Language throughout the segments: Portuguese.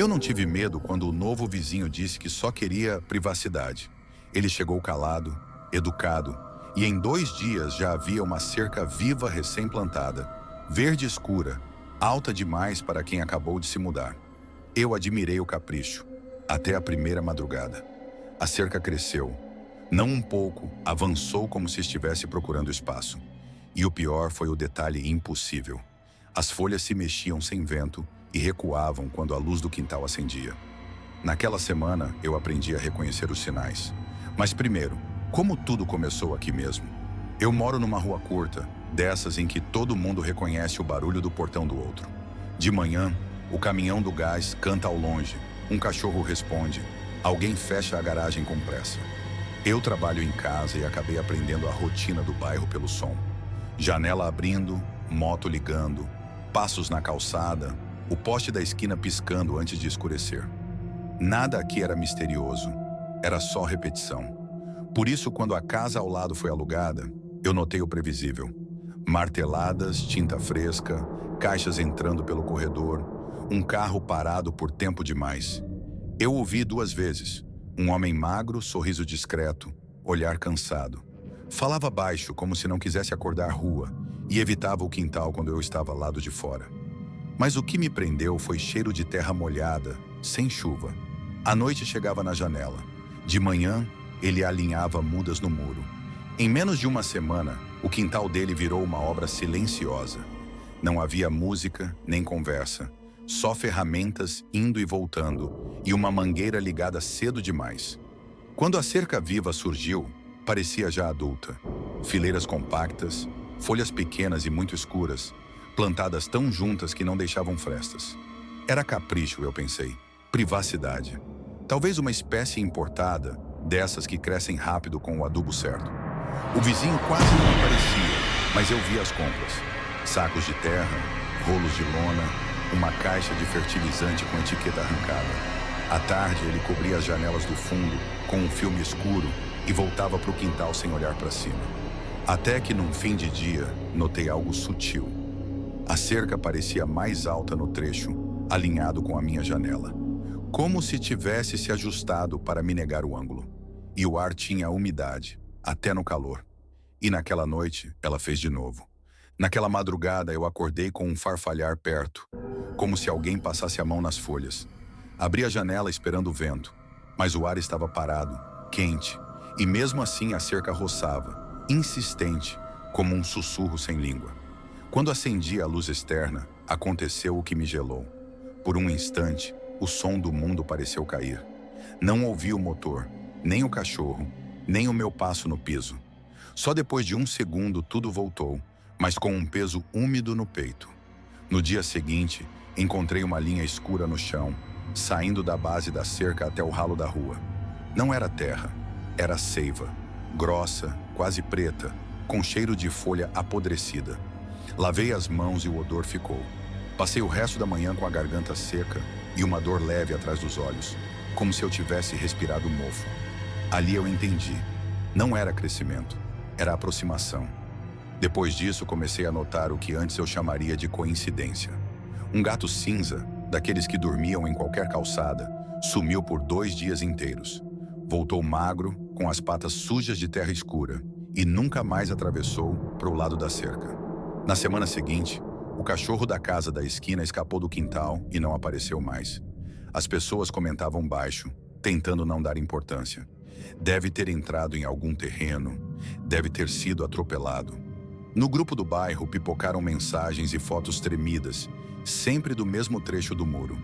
Eu não tive medo quando o novo vizinho disse que só queria privacidade. Ele chegou calado, educado, e em 2 dias já havia uma cerca viva recém-plantada, verde escura, alta demais para quem acabou de se mudar. Eu admirei o capricho, até a primeira madrugada. A cerca cresceu. Não um pouco, avançou como se estivesse procurando espaço. E o pior foi o detalhe impossível. As folhas se mexiam sem vento e recuavam quando a luz do quintal acendia. Naquela semana, eu aprendi a reconhecer os sinais. Mas primeiro, como tudo começou aqui mesmo? Eu moro numa rua curta, dessas em que todo mundo reconhece o barulho do portão do outro. De manhã, o caminhão do gás canta ao longe, um cachorro responde, alguém fecha a garagem com pressa. Eu trabalho em casa e acabei aprendendo a rotina do bairro pelo som. Janela abrindo, moto ligando, passos na calçada, o poste da esquina piscando antes de escurecer. Nada aqui era misterioso, era só repetição. Por isso, quando a casa ao lado foi alugada, eu notei o previsível. Marteladas, tinta fresca, caixas entrando pelo corredor, um carro parado por tempo demais. Eu ouvi 2 vezes. Um homem magro, sorriso discreto, olhar cansado. Falava baixo, como se não quisesse acordar rua, e evitava o quintal quando eu estava ao lado de fora. Mas o que me prendeu foi cheiro de terra molhada, sem chuva. À noite chegava na janela. De manhã, ele alinhava mudas no muro. Em menos de uma semana, o quintal dele virou uma obra silenciosa. Não havia música nem conversa. Só ferramentas indo e voltando, e uma mangueira ligada cedo demais. Quando a cerca viva surgiu, parecia já adulta. Fileiras compactas, folhas pequenas e muito escuras, plantadas tão juntas que não deixavam frestas. Era capricho, eu pensei. Privacidade. Talvez uma espécie importada, dessas que crescem rápido com o adubo certo. O vizinho quase não aparecia, mas eu via as compras. Sacos de terra, rolos de lona, uma caixa de fertilizante com etiqueta arrancada. À tarde, ele cobria as janelas do fundo com um filme escuro e voltava para o quintal sem olhar para cima. Até que, num fim de dia, notei algo sutil. A cerca parecia mais alta no trecho, alinhado com a minha janela. Como se tivesse se ajustado para me negar o ângulo. E o ar tinha umidade, até no calor. E naquela noite, ela fez de novo. Naquela madrugada, eu acordei com um farfalhar perto, como se alguém passasse a mão nas folhas. Abri a janela esperando o vento, mas o ar estava parado, quente, e mesmo assim a cerca roçava, insistente, como um sussurro sem língua. Quando acendi a luz externa, aconteceu o que me gelou. Por um instante, o som do mundo pareceu cair. Não ouvi o motor, nem o cachorro, nem o meu passo no piso. Só depois de 1 segundo tudo voltou, mas com um peso úmido no peito. No dia seguinte, encontrei uma linha escura no chão, saindo da base da cerca até o ralo da rua. Não era terra, era seiva, grossa, quase preta, com cheiro de folha apodrecida. Lavei as mãos e o odor ficou. Passei o resto da manhã com a garganta seca e uma dor leve atrás dos olhos, como se eu tivesse respirado mofo. Ali eu entendi. Não era crescimento, era aproximação. Depois disso, comecei a notar o que antes eu chamaria de coincidência. Um gato cinza, daqueles que dormiam em qualquer calçada, sumiu por 2 dias inteiros. Voltou magro, com as patas sujas de terra escura, e nunca mais atravessou para o lado da cerca. Na semana seguinte, o cachorro da casa da esquina escapou do quintal e não apareceu mais. As pessoas comentavam baixo, tentando não dar importância. Deve ter entrado em algum terreno, deve ter sido atropelado. No grupo do bairro pipocaram mensagens e fotos tremidas, sempre do mesmo trecho do muro.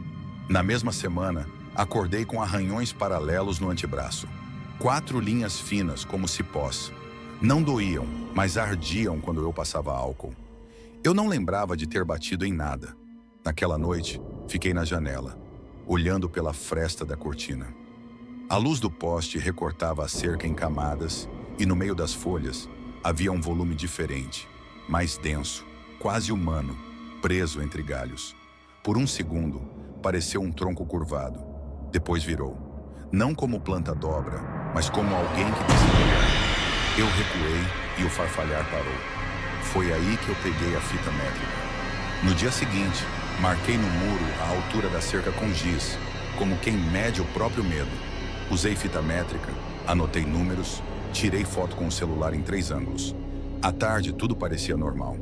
Na mesma semana, acordei com arranhões paralelos no antebraço. 4 linhas finas, como cipós. Não doíam, mas ardiam quando eu passava álcool. Eu não lembrava de ter batido em nada. Naquela noite, fiquei na janela, olhando pela fresta da cortina. A luz do poste recortava a cerca em camadas e no meio das folhas havia um volume diferente, mais denso, quase humano, preso entre galhos. Por 1 segundo, pareceu um tronco curvado. Depois virou. Não como planta dobra, mas como alguém que decidiu. Eu recuei e o farfalhar parou. Foi aí que eu peguei a fita métrica. No dia seguinte, marquei no muro a altura da cerca com giz, como quem mede o próprio medo. Usei fita métrica, anotei números, tirei foto com o celular em 3 ângulos. À tarde, tudo parecia normal.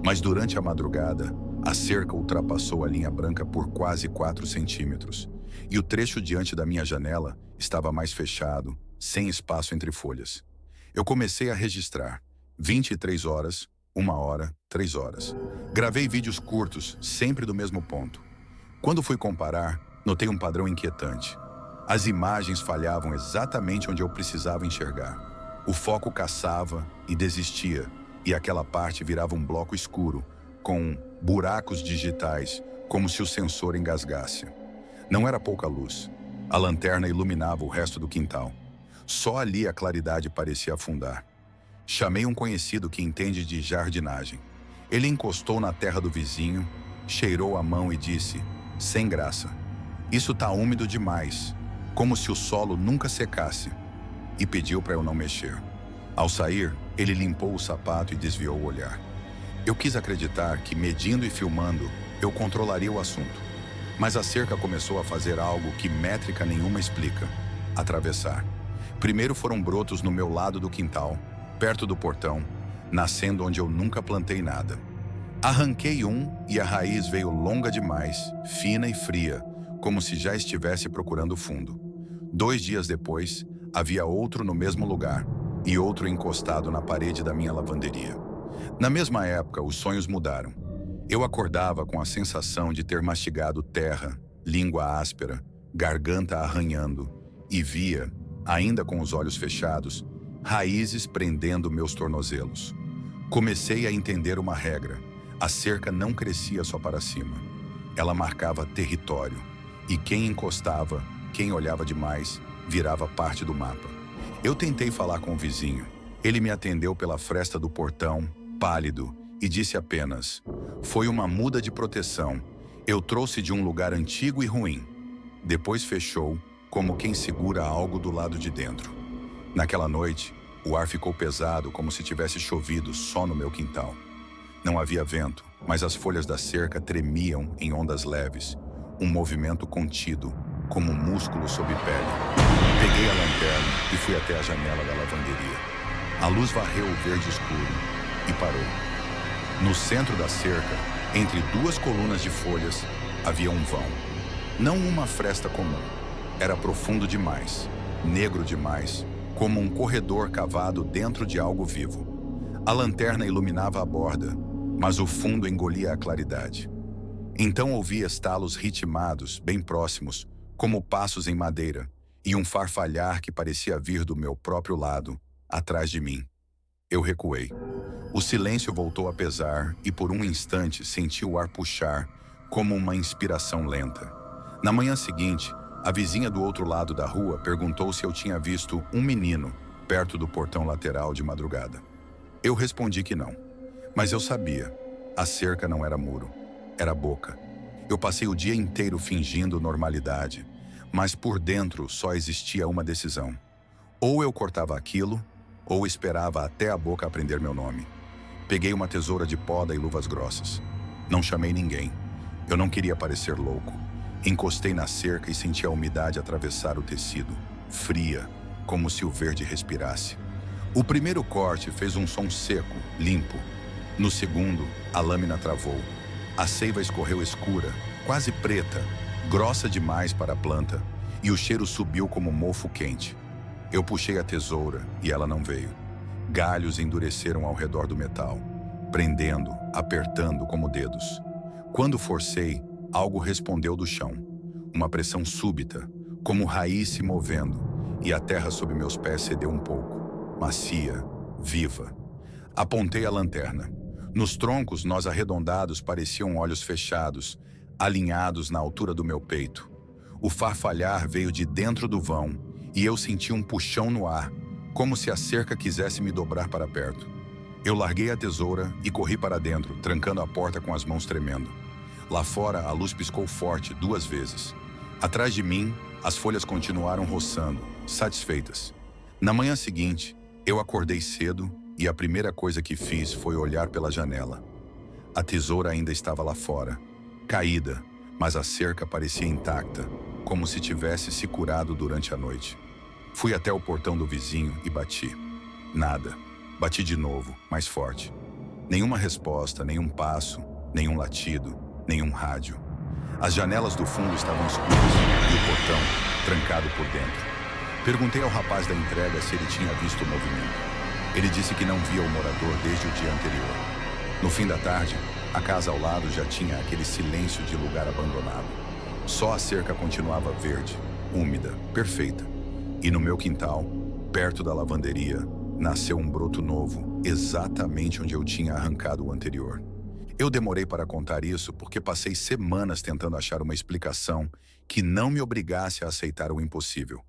Mas durante a madrugada, a cerca ultrapassou a linha branca por quase 4 centímetros. E o trecho diante da minha janela estava mais fechado, sem espaço entre folhas. Eu comecei a registrar. 23 horas, 1 hora, 3 horas. Gravei vídeos curtos, sempre do mesmo ponto. Quando fui comparar, notei um padrão inquietante. As imagens falhavam exatamente onde eu precisava enxergar. O foco caçava e desistia, e aquela parte virava um bloco escuro, com buracos digitais, como se o sensor engasgasse. Não era pouca luz. A lanterna iluminava o resto do quintal. Só ali a claridade parecia afundar. Chamei um conhecido que entende de jardinagem. Ele encostou na terra do vizinho, cheirou a mão e disse, sem graça, isso tá úmido demais, como se o solo nunca secasse, e pediu para eu não mexer. Ao sair, ele limpou o sapato e desviou o olhar. Eu quis acreditar que, medindo e filmando, eu controlaria o assunto. Mas a cerca começou a fazer algo que métrica nenhuma explica: atravessar. Primeiro foram brotos no meu lado do quintal, perto do portão, nascendo onde eu nunca plantei nada. Arranquei um e a raiz veio longa demais, fina e fria, como se já estivesse procurando fundo. 2 dias depois, havia outro no mesmo lugar e outro encostado na parede da minha lavanderia. Na mesma época, os sonhos mudaram. Eu acordava com a sensação de ter mastigado terra, língua áspera, garganta arranhando, e via, ainda com os olhos fechados, raízes prendendo meus tornozelos. Comecei a entender uma regra: a cerca não crescia só para cima. Ela marcava território, e quem encostava, quem olhava demais, virava parte do mapa. Eu tentei falar com o vizinho. Ele me atendeu pela fresta do portão, pálido, e disse apenas, foi uma muda de proteção. Eu trouxe de um lugar antigo e ruim. Depois fechou, como quem segura algo do lado de dentro. Naquela noite, o ar ficou pesado, como se tivesse chovido só no meu quintal. Não havia vento, mas as folhas da cerca tremiam em ondas leves, um movimento contido, como um músculo sob pele. Peguei a lanterna e fui até a janela da lavanderia. A luz varreu o verde escuro e parou. No centro da cerca, entre 2 colunas de folhas, havia um vão. Não uma fresta comum. Era profundo demais, negro demais, como um corredor cavado dentro de algo vivo. A lanterna iluminava a borda, mas o fundo engolia a claridade. Então ouvi estalos ritmados, bem próximos, como passos em madeira, e um farfalhar que parecia vir do meu próprio lado, atrás de mim. Eu recuei. O silêncio voltou a pesar e por um instante senti o ar puxar, como uma inspiração lenta. Na manhã seguinte, a vizinha do outro lado da rua perguntou se eu tinha visto um menino perto do portão lateral de madrugada. Eu respondi que não. Mas eu sabia. A cerca não era muro. Era boca. Eu passei o dia inteiro fingindo normalidade, mas por dentro só existia uma decisão. Ou eu cortava aquilo, ou esperava até a boca aprender meu nome. Peguei uma tesoura de poda e luvas grossas. Não chamei ninguém. Eu não queria parecer louco. Encostei na cerca e senti a umidade atravessar o tecido, fria, como se o verde respirasse. O primeiro corte fez um som seco, limpo. No segundo, a lâmina travou. A seiva escorreu escura, quase preta, grossa demais para a planta, e o cheiro subiu como mofo quente. Eu puxei a tesoura e ela não veio. Galhos endureceram ao redor do metal, prendendo, apertando como dedos. Quando forcei, algo respondeu do chão. Uma pressão súbita, como raiz se movendo, e a terra sob meus pés cedeu um pouco, macia, viva. Apontei a lanterna. Nos troncos, nós arredondados pareciam olhos fechados, alinhados na altura do meu peito. O farfalhar veio de dentro do vão, e eu senti um puxão no ar, como se a cerca quisesse me dobrar para perto. Eu larguei a tesoura e corri para dentro, trancando a porta com as mãos tremendo. Lá fora, a luz piscou forte 2 vezes. Atrás de mim, as folhas continuaram roçando, satisfeitas. Na manhã seguinte, eu acordei cedo e a primeira coisa que fiz foi olhar pela janela. A tesoura ainda estava lá fora, caída, mas a cerca parecia intacta, como se tivesse se curado durante a noite. Fui até o portão do vizinho e bati. Nada. Bati de novo, mais forte. Nenhuma resposta, nenhum passo, nenhum latido, nenhum rádio. As janelas do fundo estavam escuras e o portão trancado por dentro. Perguntei ao rapaz da entrega se ele tinha visto o movimento. Ele disse que não via o morador desde o dia anterior. No fim da tarde, a casa ao lado já tinha aquele silêncio de lugar abandonado. Só a cerca continuava verde, úmida, perfeita. E no meu quintal, perto da lavanderia, nasceu um broto novo, exatamente onde eu tinha arrancado o anterior. Eu demorei para contar isso porque passei semanas tentando achar uma explicação que não me obrigasse a aceitar o impossível.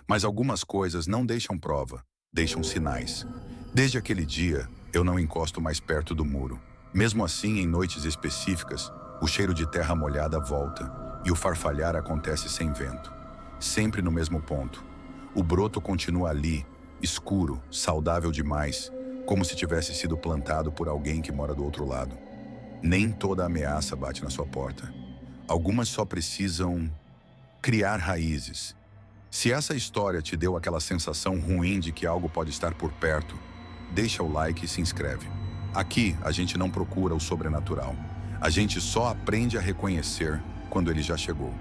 Mas algumas coisas não deixam prova, deixam sinais. Desde aquele dia, eu não encosto mais perto do muro. Mesmo assim, em noites específicas, o cheiro de terra molhada volta e o farfalhar acontece sem vento. Sempre no mesmo ponto. O broto continua ali, escuro, saudável demais, como se tivesse sido plantado por alguém que mora do outro lado. Nem toda ameaça bate na sua porta. Algumas só precisam criar raízes. Se essa história te deu aquela sensação ruim de que algo pode estar por perto, deixa o like e se inscreve. Aqui, a gente não procura o sobrenatural. A gente só aprende a reconhecer quando ele já chegou.